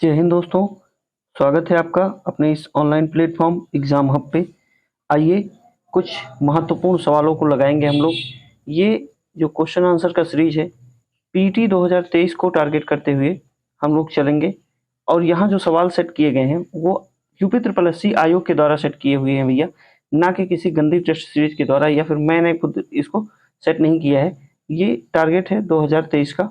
जय हिंद दोस्तों, स्वागत है आपका अपने इस ऑनलाइन प्लेटफॉर्म एग्ज़ाम हब पे। आइए कुछ महत्वपूर्ण सवालों को लगाएंगे हम लोग। ये जो क्वेश्चन आंसर का सीरीज है पीटी 2023 को टारगेट करते हुए हम लोग चलेंगे। और यहाँ जो सवाल सेट किए गए हैं वो यूपी ट्रिपल एस सी आयोग के द्वारा सेट किए हुए हैं भैया, ना कि किसी गंदी टेस्ट सीरीज के द्वारा या फिर मैंने खुद इसको सेट नहीं किया है। ये टारगेट है 2023 का,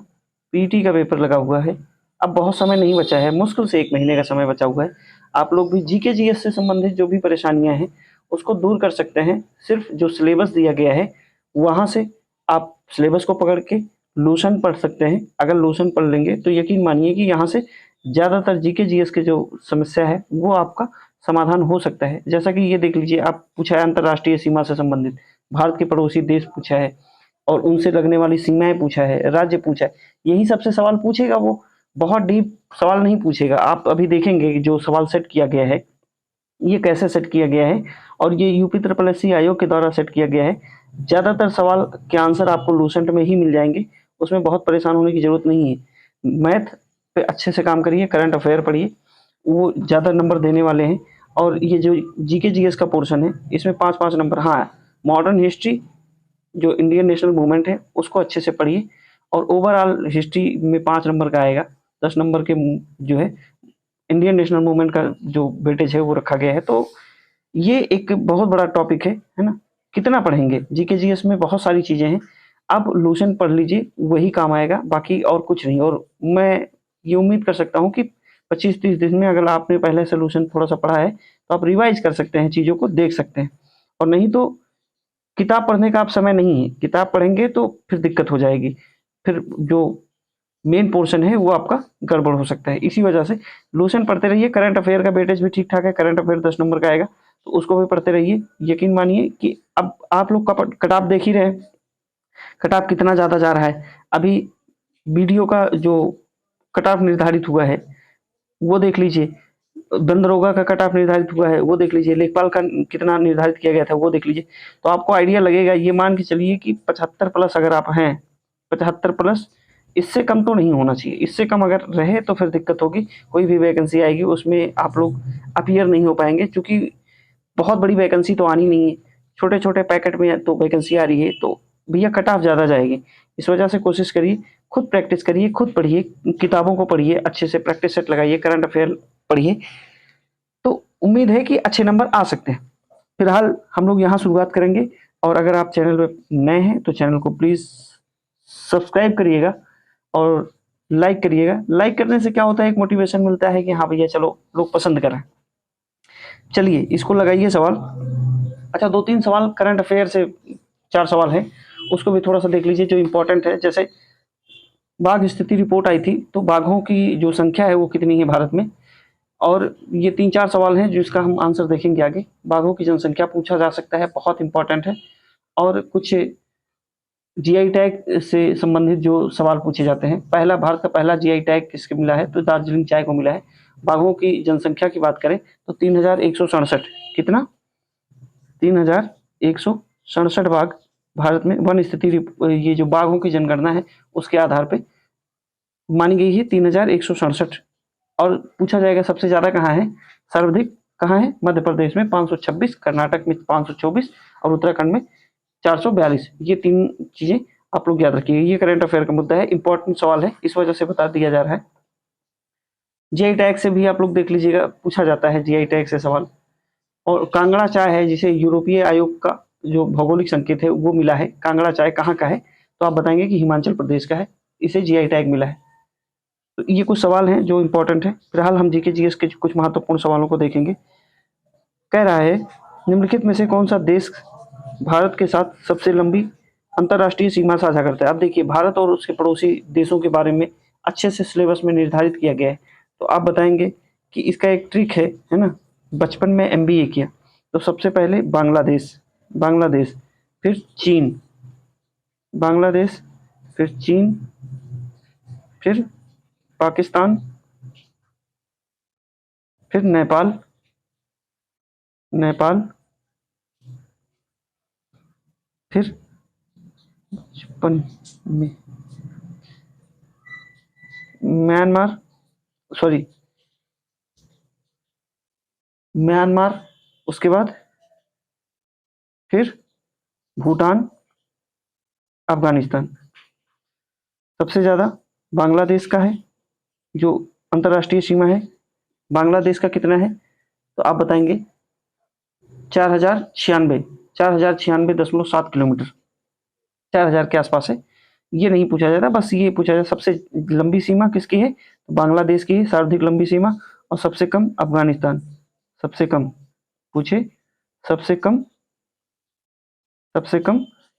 पीटी का पेपर लगा हुआ है। अब बहुत समय नहीं बचा है, मुश्किल से 1 महीने का समय बचा हुआ है। आप लोग भी जीके जीएस से संबंधित जो भी परेशानियां हैं उसको दूर कर सकते हैं। सिर्फ जो सिलेबस दिया गया है वहाँ से आप सिलेबस को पकड़ के लोशन पढ़ सकते हैं। अगर लोशन पढ़ लेंगे तो यकीन मानिए कि यहाँ से ज़्यादातर जीके जीएस के जो समस्या है वो आपका समाधान हो सकता है। जैसा कि ये देख लीजिए, आप पूछा है अंतर्राष्ट्रीय सीमा से संबंधित, भारत के पड़ोसी देश पूछा है और उनसे लगने वाली सीमाएं पूछा है, राज्य पूछा है। यही सबसे सवाल पूछेगा वो, बहुत डीप सवाल नहीं पूछेगा। आप अभी देखेंगे कि जो सवाल सेट किया गया है ये कैसे सेट किया गया है और ये यूपी ट्रिपल एस सी आयोग के द्वारा सेट किया गया है। ज़्यादातर सवाल के आंसर आपको लूसेंट में ही मिल जाएंगे, उसमें बहुत परेशान होने की ज़रूरत नहीं है। मैथ पे अच्छे से काम करिए, करंट अफेयर पढ़िए, वो ज़्यादा नंबर देने वाले हैं। और ये जो जीके जीएस का पोर्शन है इसमें 5-5 नंबर। हाँ, मॉडर्न हिस्ट्री जो इंडियन नेशनल मूवमेंट है उसको अच्छे से पढ़िए और ओवरऑल हिस्ट्री में 5 नंबर का आएगा। 10 नंबर के जो है इंडियन नेशनल मूवमेंट का जो वेटेज है वो रखा गया है। तो ये एक बहुत बड़ा टॉपिक है ना। कितना पढ़ेंगे, जीके जीएस में बहुत सारी चीजें हैं। आप लूसेंट पढ़ लीजिए, वही काम आएगा, बाकी और कुछ नहीं। और मैं ये उम्मीद कर सकता हूँ कि 25-30 दिन में अगर आपने पहले से लूसेंट थोड़ा सा पढ़ा है तो आप रिवाइज कर सकते हैं, चीज़ों को देख सकते हैं। और नहीं तो किताब पढ़ने का आप समय नहीं है, किताब पढ़ेंगे तो फिर दिक्कत हो जाएगी, फिर जो मेन पोर्शन है वो आपका गड़बड़ हो सकता है। इसी वजह से लूसेंट पढ़ते रहिए। करंट अफेयर का वेटेज भी ठीक ठाक है, करंट अफेयर 10 नंबर का आएगा तो उसको भी पढ़ते रहिए। यकीन मानिए कि अब आप लोग का कट ऑफ देख ही रहे हैं, कट ऑफ कितना ज़्यादा जा रहा है। अभी वीडियो का जो कट ऑफ निर्धारित हुआ है वो देख लीजिए, दंदरोगा का कट ऑफ निर्धारित हुआ है वो देख लीजिए, लेखपाल का कितना निर्धारित किया गया था वो देख लीजिए। तो आपको आइडिया लगेगा। ये मान के चलिए कि 75 प्लस अगर आप हैं, 75 प्लस, इससे कम तो नहीं होना चाहिए। इससे कम अगर रहे तो फिर दिक्कत होगी। कोई भी वैकेंसी आएगी उसमें आप लोग अपीयर नहीं हो पाएंगे, क्योंकि बहुत बड़ी वैकेंसी तो आनी नहीं है, छोटे छोटे पैकेट में तो वैकेंसी आ रही है। तो भैया कट ऑफ ज़्यादा जाएगी। इस वजह से कोशिश करिए, खुद प्रैक्टिस करिए, खुद पढ़िए, किताबों को पढ़िए, अच्छे से प्रैक्टिस सेट लगाइए, करंट अफेयर पढ़िए। तो उम्मीद है कि अच्छे नंबर आ सकते हैं। फिलहाल हम लोग यहाँ शुरुआत करेंगे। और अगर आप चैनल पर नए हैं तो चैनल को प्लीज़ सब्सक्राइब करिएगा और लाइक करिएगा। लाइक करने से क्या होता है, एक मोटिवेशन मिलता है कि हाँ भैया चलो लोग पसंद कर रहे हैं। चलिए इसको लगाइए सवाल। अच्छा, 2-3 सवाल करंट अफेयर से, 4 सवाल है, उसको भी थोड़ा सा देख लीजिए जो इंपॉर्टेंट है। जैसे बाघ स्थिति रिपोर्ट आई थी, तो बाघों की जो संख्या है वो कितनी है भारत में। और ये 3-4 सवाल हैं जिसका हम आंसर देखेंगे आगे। बाघों की जनसंख्या पूछा जा सकता है, बहुत इंपॉर्टेंट है। और कुछ जीआई टैग से संबंधित जो सवाल पूछे जाते हैं, पहला, भारत का पहला जीआई टैग किसके मिला है, तो दार्जिलिंग चाय को मिला है। बाघों की जनसंख्या की बात करें तो 3167, कितना, 3167 बाघ भारत में। वन स्थिति ये जो बाघों की जनगणना है उसके आधार पे मानी गई है 3167। और पूछा जाएगा सबसे ज्यादा कहाँ है, सर्वाधिक कहाँ है, मध्य प्रदेश में 526, कर्नाटक में 524 और उत्तराखंड में 442। ये 3 चीजें आप लोग याद रखिए। ये करंट अफेयर का मुद्दा है, इंपॉर्टेंट सवाल है, इस वजह से बता दिया जा रहा है। जीआई टैग से भी आप लोग देख लीजिएगा, पूछा जाता है जीआई टैग से सवाल। और कांगड़ा चाय है जिसे यूरोपीय आयोग का जो भौगोलिक संकेत है वो मिला है, कांगड़ा चाय कहाँ का है, तो आप बताएंगे कि हिमाचल प्रदेश का है, इसे जीआई टैग मिला है। तो ये कुछ सवाल हैं जो इंपॉर्टेंट है। फिलहाल हम जीके जीएस के कुछ महत्वपूर्ण सवालों को देखेंगे। कह रहा है निम्नलिखित में से कौन सा देश भारत के साथ सबसे लंबी अंतर्राष्ट्रीय सीमा साझा करता है। अब देखिए, भारत और उसके पड़ोसी देशों के बारे में अच्छे से सिलेबस में निर्धारित किया गया है। तो आप बताएंगे कि इसका एक ट्रिक है ना, बचपन में एमबीए किया। तो सबसे पहले बांग्लादेश, बांग्लादेश, फिर चीन, बांग्लादेश, फिर चीन, फिर पाकिस्तान, फिर नेपाल, नेपाल, फिर 55 में म्यांमार, सॉरी म्यांमार, उसके बाद फिर भूटान, अफगानिस्तान। सबसे ज़्यादा बांग्लादेश का है, जो अंतर्राष्ट्रीय सीमा है। बांग्लादेश का कितना है तो आप बताएंगे 4096.7 किलोमीटर, 4000 के आसपास है। ये नहीं पूछा जाता, बस ये पूछा जाता सबसे लंबी सीमा किसकी है, तो बांग्लादेश की है सर्वाधिक लंबी सीमा, और सबसे कम अफगानिस्तान। सबसे कम पूछे, सबसे कम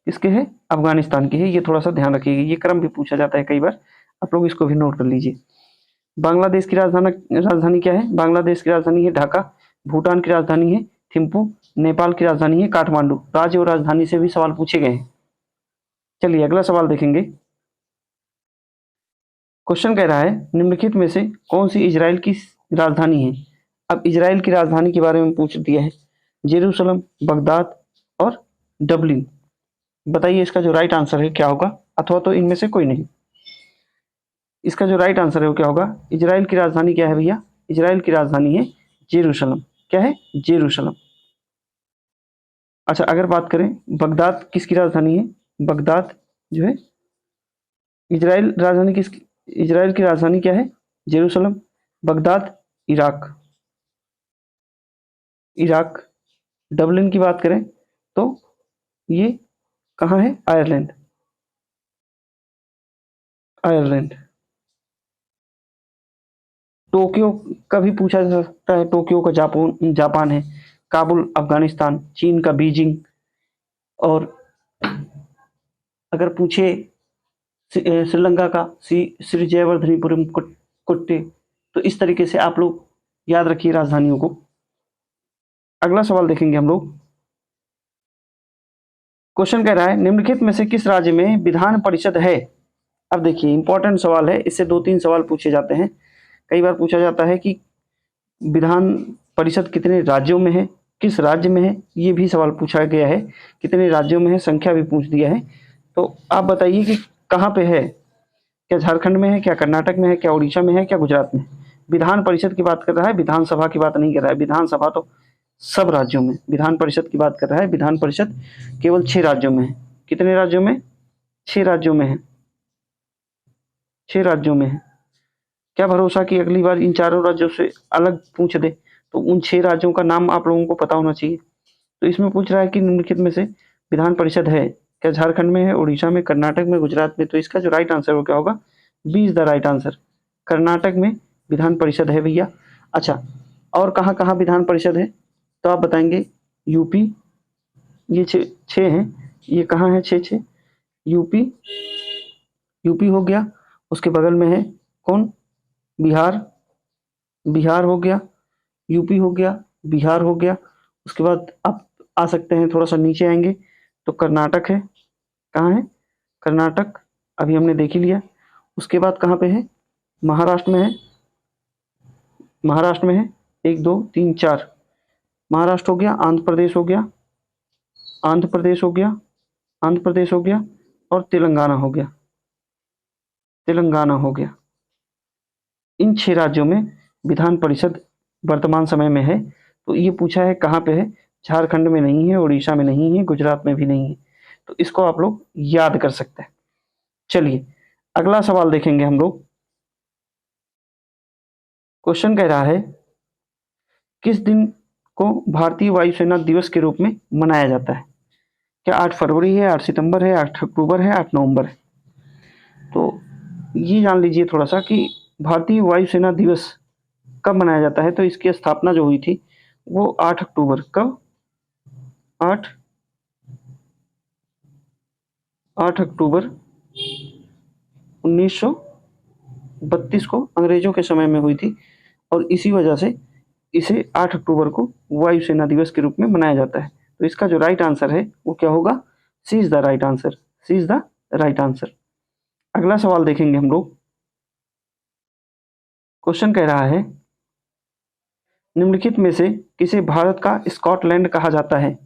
किसके है, अफगानिस्तान की है। ये थोड़ा सा ध्यान रखिएगा, ये क्रम भी पूछा जाता है कई बार, आप लोग इसको भी नोट कर लीजिए। बांग्लादेश की राजधानी क्या है, बांग्लादेश की राजधानी है ढाका, भूटान की राजधानी है थिम्पू, नेपाल की राजधानी है काठमांडू। राज्य और राजधानी से भी सवाल पूछे गए हैं। चलिए अगला सवाल देखेंगे। क्वेश्चन कह रहा है निम्नलिखित में से कौन सी इजराइल की राजधानी है। अब इजराइल की राजधानी के बारे में पूछ दिया है, जेरूसलम, बगदाद और डबलिन। बताइए इसका जो राइट आंसर है क्या होगा, अथवा तो इनमें से कोई नहीं। इसका जो राइट आंसर है वो क्या होगा, इजराइल की राजधानी क्या है भैया, इजराइल की राजधानी है जेरूशलम। क्या है, जेरूशलम। अच्छा अगर बात करें बगदाद किसकी राजधानी है, बगदाद जो है इजराइल राजधानी इजराइल की राजधानी क्या है, Jerusalem. Baghdad Iraq, Iraq. Dublin की बात करें तो ये कहाँ है, आयरलैंड, आयरलैंड। टोक्यो का भी पूछा जा सकता है, टोक्यो का जापान है। काबुल अफगानिस्तान, चीन का बीजिंग। और अगर पूछे श्रीलंका का श्री जयवर्धनीपुरम कुट्टे। तो इस तरीके से आप लोग याद रखिए राजधानियों को। अगला सवाल देखेंगे हम लोग। क्वेश्चन कह रहा है निम्नलिखित में से किस राज्य में विधान परिषद है। अब देखिए इंपॉर्टेंट सवाल है, इससे 2-3 सवाल पूछे जाते हैं। कई बार पूछा जाता है कि विधान परिषद कितने राज्यों में है, किस राज्य में है, ये भी सवाल पूछा गया है। कितने राज्यों में है, संख्या भी पूछ दिया है। तो आप बताइए कि कहाँ पे है, क्या झारखंड में है, क्या कर्नाटक में है, क्या उड़ीसा में है, क्या गुजरात में। विधान परिषद की बात कर रहा है, विधानसभा की बात नहीं कर रहा है। विधानसभा तो सब राज्यों में, विधान परिषद की बात कर रहा है। विधान परिषद केवल 6 राज्यों में है। कितने राज्यों में, 6 राज्यों में है, 6 राज्यों में है। क्या भरोसा कि अगली बार इन चारों राज्यों से अलग पूछ दे, तो उन 6 राज्यों का नाम आप लोगों को पता होना चाहिए। तो इसमें पूछ रहा है कि निम्नलिखित में से विधान परिषद है, क्या झारखंड में है, उड़ीसा में, कर्नाटक में, गुजरात में। तो इसका जो राइट आंसर वो क्या होगा, B is the right answer. Karnataka में विधान परिषद है भैया। अच्छा और कहाँ कहाँ विधान परिषद है, तो आप बताएंगे यूपी, ये 6 हैं। ये कहाँ है 6 यूपी, यूपी हो गया। उसके बगल में है कौन, बिहार, बिहार हो गया। यूपी हो गया, बिहार हो गया। उसके बाद आप आ सकते हैं, थोड़ा सा नीचे आएंगे तो कर्नाटक है। कहाँ है, कर्नाटक अभी हमने देख ही लिया। उसके बाद कहाँ पे है, महाराष्ट्र में है, महाराष्ट्र में है। 1 2 3 4 महाराष्ट्र हो गया। आंध्र प्रदेश हो गया, आंध्र प्रदेश हो गया, आंध्र प्रदेश हो गया। और तेलंगाना हो गया, तेलंगाना हो गया। इन 6 राज्यों में विधान परिषद वर्तमान समय में है। तो ये पूछा है कहाँ पे है, झारखंड में नहीं है, उड़ीसा में नहीं है, गुजरात में भी नहीं है। तो इसको आप लोग याद कर सकते हैं। चलिए अगला सवाल देखेंगे हम लोग। क्वेश्चन कह रहा है किस दिन को भारतीय वायुसेना दिवस के रूप में मनाया जाता है। क्या 8 फरवरी है, 8 सितंबर है, 8 अक्टूबर है, 8 नवंबर है। तो ये जान लीजिए थोड़ा सा कि भारतीय वायुसेना दिवस कब मनाया जाता है। तो इसकी स्थापना जो हुई थी वो 8 अक्टूबर, कब, 8 अक्टूबर 1932 को अंग्रेजों के समय में हुई थी। और इसी वजह से इसे 8 अक्टूबर को वायुसेना दिवस के रूप में मनाया जाता है। तो इसका जो राइट आंसर है वो क्या होगा, C is the right answer, C is the right answer. अगला सवाल देखेंगे हम लोग। क्वेश्चन कह रहा है निम्नलिखित में से किसे भारत का स्कॉटलैंड कहा जाता है।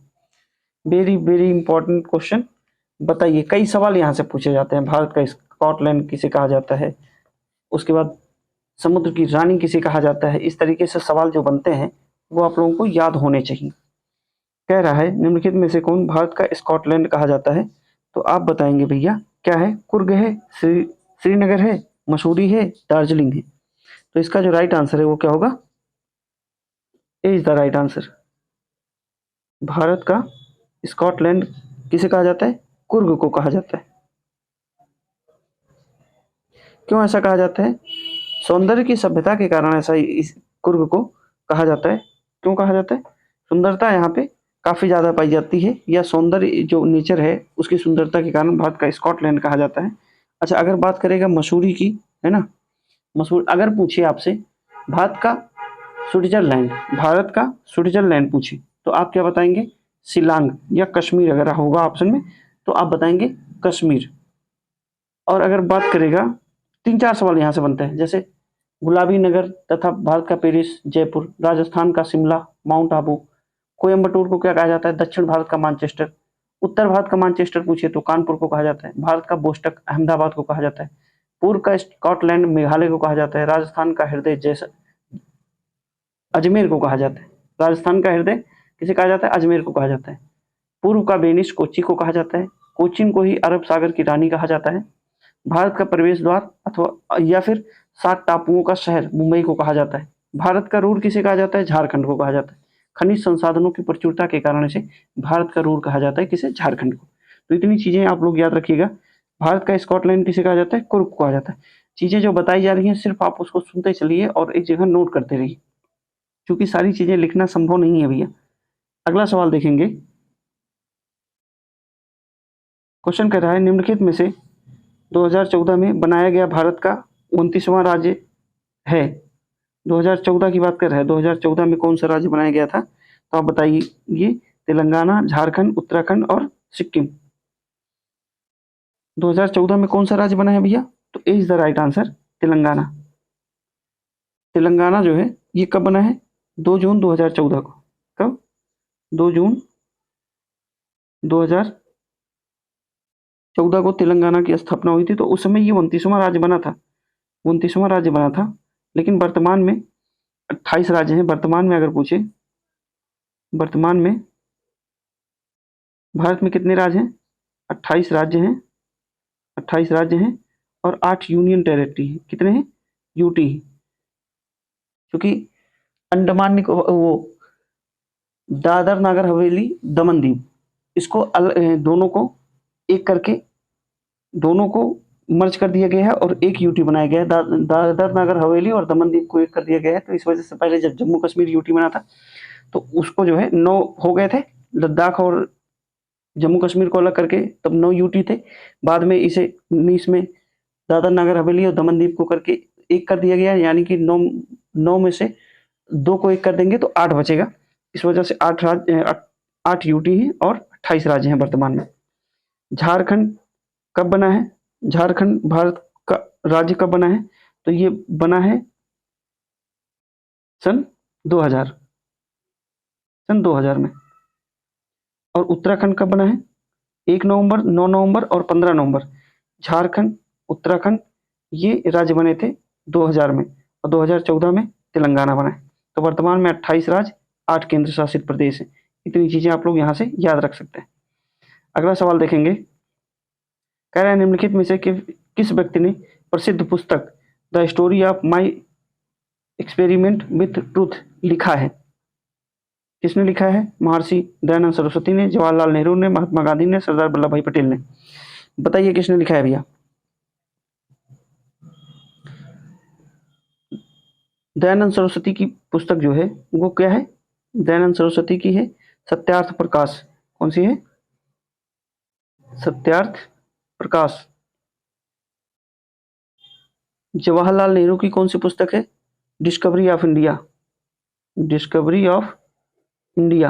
Very very important question. बताइए, कई सवाल यहाँ से पूछे जाते हैं। भारत का स्कॉटलैंड किसे कहा जाता है, उसके बाद समुद्र की रानी किसे कहा जाता है। इस तरीके से सवाल जो बनते हैं वो आप लोगों को याद होने चाहिए। कह रहा है निम्नलिखित में से कौन भारत का स्कॉटलैंड कहा जाता है? तो आप बताएंगे भैया क्या है? कुर्ग है, श्रीनगर है, मसूरी है, दार्जिलिंग है। तो इसका जो राइट आंसर है वो क्या होगा? A is the right answer. Bharat का स्कॉटलैंड किसे कहा जाता है? कुर्ग को कहा जाता है। क्यों ऐसा कहा जाता है? सौंदर्य की सभ्यता के कारण ऐसा इस कुर्ग को कहा जाता है। क्यों कहा जाता है? सुंदरता यहाँ पे काफ़ी ज़्यादा पाई जाती है, या सौंदर्य जो नेचर है उसकी सुंदरता के कारण भारत का स्कॉटलैंड कहा जाता है। अच्छा, अगर बात करेगा मसूरी की, है ना, मसूरी अगर पूछे आपसे भारत का स्विट्जरलैंड, भारत का स्विट्जरलैंड पूछे तो आप क्या बताएंगे? शिलांग या कश्मीर अगर होगा ऑप्शन में तो आप बताएंगे कश्मीर। और अगर बात करेगा, 3-4 सवाल यहाँ से बनते हैं, जैसे गुलाबी नगर तथा भारत का पेरिस, जयपुर, राजस्थान का शिमला, माउंट आबू, कोयम्बटूर को क्या कहा जाता है? दक्षिण भारत का मैनचेस्टर, उत्तर भारत का मैनचेस्टर पूछे तो कानपुर को कहा जाता है, भारत का बोस्टक अहमदाबाद को कहा जाता है, पूर्व का स्कॉटलैंड मेघालय को कहा जाता है, राजस्थान का हृदय जैसा अजमेर को कहा जाता है। राजस्थान का हृदय किसे कहा जाता है? अजमेर को कहा जाता है। पूर्व का वेनिस कोच्चि को कहा जाता है। कोचीन को ही अरब सागर की रानी कहा जाता है। भारत का प्रवेश द्वार अथवा या फिर 7 टापुओं का शहर मुंबई को कहा जाता है। भारत का रूर किसे कहा जाता है? झारखंड को कहा जाता है। खनिज संसाधनों की प्रचुरता के कारण से भारत का रूर कहा जाता है किसे? झारखंड को। तो इतनी चीजें आप लोग याद रखिएगा। भारत का स्कॉटलैंड किसे कहा जाता है? कुर्ग को कहा जाता है। चीजें जो बताई जा रही हैं सिर्फ आप उसको सुनते चलिए और एक जगह नोट करते रहिए, क्योंकि सारी चीजें लिखना संभव नहीं है भैया। अगला सवाल देखेंगे। क्वेश्चन कह रहा है निम्नलिखित में से 2014 में बनाया गया भारत का 29वां राज्य है। 2014 की बात कर रहा है, 2014 में कौन सा राज्य बनाया गया था? तो आप बताइए तेलंगाना, झारखंड, उत्तराखंड और सिक्किम। 2014 में कौन सा राज्य बना है भैया? तो A is the right answer, Telangana. Telangana जो है ये कब बना है? 2 जून 2014 को। कब? 2 जून 2014 को तेलंगाना की स्थापना हुई थी। तो उस समय ये 29वां राज्य बना था, 29वां राज्य बना था। लेकिन वर्तमान में 28 राज्य हैं। वर्तमान में अगर पूछे, वर्तमान में भारत में कितने राज्य हैं? 28 राज्य हैं, 28 राज्य हैं और 8 यूनियन टेरिटरी हैं। कितने हैं? यूटी। क्योंकि अंडमान वो दादर नागर हवेली दमन दीव, इसको दोनों को एक करके दोनों को मर्ज कर दिया गया है और एक यूटी बनाया गया है। दादर नागर हवेली और दमन दीव को एक कर दिया गया है। तो इस वजह से पहले जब जम्मू कश्मीर यूटी बना था तो उसको जो है 9 हो गए थे, लद्दाख और जम्मू कश्मीर को अलग करके तब 9 यूटी थे। बाद में इसे 19 में दादर नागर हवेली और दमन दीव को करके एक कर दिया गया, यानी कि 9 में से 2 को एक कर देंगे तो 8 बचेगा। इस वजह से 8 यूटी हैं और 28 राज्य हैं वर्तमान में। झारखंड कब बना है? झारखंड भारत का राज्य कब बना है? तो ये बना है सन 2000, सन 2000 में। और उत्तराखंड कब बना है? 1 नवंबर, 9 नवंबर और 15 नवंबर। झारखंड, उत्तराखंड ये राज्य बने थे 2000 में और 2014 में तेलंगाना बना है। तो वर्तमान में 28 राज्य, 8 केंद्र शासित प्रदेश हैं। इतनी चीजें आप लोग यहाँ से याद रख सकते हैं। अगला सवाल देखेंगे। कह रहे हैं निम्नलिखित में से किस व्यक्ति ने प्रसिद्ध पुस्तक the story of my experiment with truth लिखा है? किसने लिखा है? महर्षि दयानंद सरस्वती ने, जवाहरलाल नेहरू ने, महात्मा गांधी ने, सरदार वल्लभ भाई पटेल ने। बताइए किसने लिखा है भैया? दयानंद सरस्वती की पुस्तक जो है वो क्या है? दयानंद सरस्वती की है सत्यार्थ प्रकाश। कौन सी है? सत्यार्थ प्रकाश। जवाहरलाल नेहरू की कौन सी पुस्तक है? Discovery of India, discovery of India.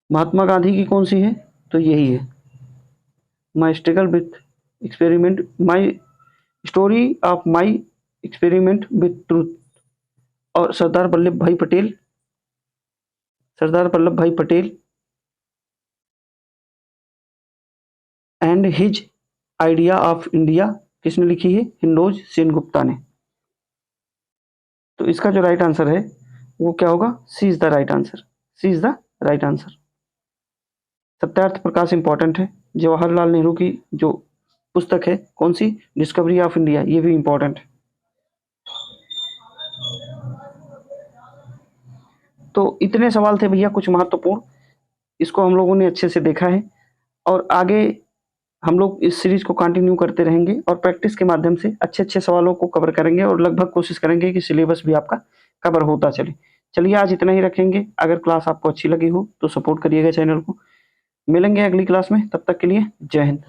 Mahatma Gandhi की कौन सी है? तो यही है, my struggle with experiment, my story of my experiment with truth. और Sardar Vallabhbhai Patel, Sardar Vallabhbhai Patel and his idea of India किसने लिखी है? हिंडोज सेनगुप्ता ने। तो इसका जो राइट आंसर है वो क्या होगा? C is the right answer. C is the right answer. Satyarth Prakash important है। जवाहरलाल नेहरू की जो पुस्तक है कौन सी? डिस्कवरी ऑफ इंडिया, ये भी इंपॉर्टेंट है। तो इतने सवाल थे भैया कुछ महत्वपूर्ण, इसको हम लोगों ने अच्छे से देखा है और आगे हम लोग इस सीरीज को कंटिन्यू करते रहेंगे और प्रैक्टिस के माध्यम से अच्छे अच्छे सवालों को कवर करेंगे और लगभग कोशिश करेंगे कि सिलेबस भी आपका कवर होता चले। चलिए आज इतना ही रखेंगे। अगर क्लास आपको अच्छी लगी हो तो सपोर्ट करिएगा चैनल को। मिलेंगे अगली क्लास में, तब तक के लिए जय हिंद।